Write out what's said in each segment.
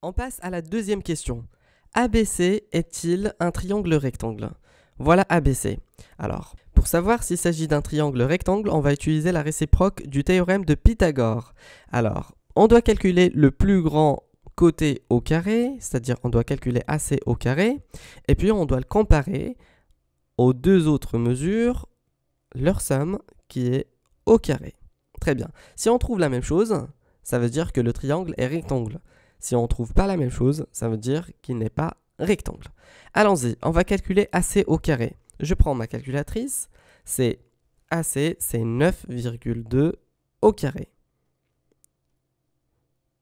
On passe à la deuxième question. ABC est-il un triangle rectangle? Voilà ABC. Alors, pour savoir s'il s'agit d'un triangle rectangle, on va utiliser la réciproque du théorème de Pythagore. Alors, on doit calculer le plus grand côté au carré, c'est-à-dire on doit calculer AC au carré, et puis on doit le comparer aux deux autres mesures, leur somme qui est au carré. Très bien. Si on trouve la même chose, ça veut dire que le triangle est rectangle. Si on ne trouve pas la même chose, ça veut dire qu'il n'est pas rectangle. Allons-y, on va calculer AC au carré. Je prends ma calculatrice, c'est AC, c'est 9,2 au carré.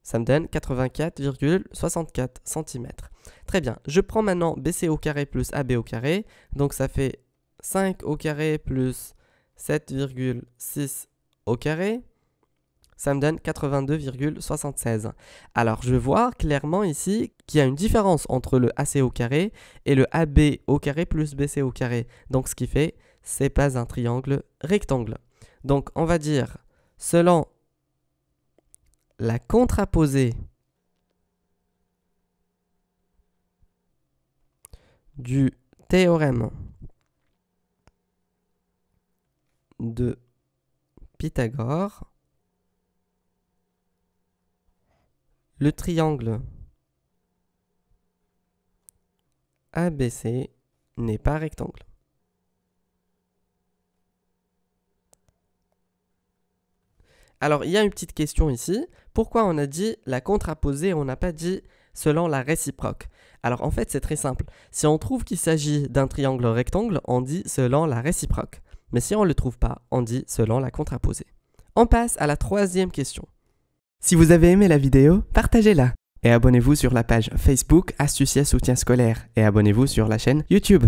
Ça me donne 84,64 cm. Très bien, je prends maintenant BC au carré plus AB au carré, donc ça fait 5 au carré plus 7,6 au carré. Ça me donne 82,76. Alors, je vois clairement ici qu'il y a une différence entre le AC au carré et le AB au carré plus BC au carré. Donc, ce qui fait, c'est pas un triangle rectangle. Donc, on va dire, selon la contraposée du théorème de Pythagore, le triangle ABC n'est pas rectangle. Alors, il y a une petite question ici. Pourquoi on a dit la contraposée et on n'a pas dit selon la réciproque? Alors, en fait, c'est très simple. Si on trouve qu'il s'agit d'un triangle rectangle, on dit selon la réciproque. Mais si on ne le trouve pas, on dit selon la contraposée. On passe à la troisième question. Si vous avez aimé la vidéo, partagez-la et abonnez-vous sur la page Facebook Astucieux Soutien Scolaire et abonnez-vous sur la chaîne YouTube.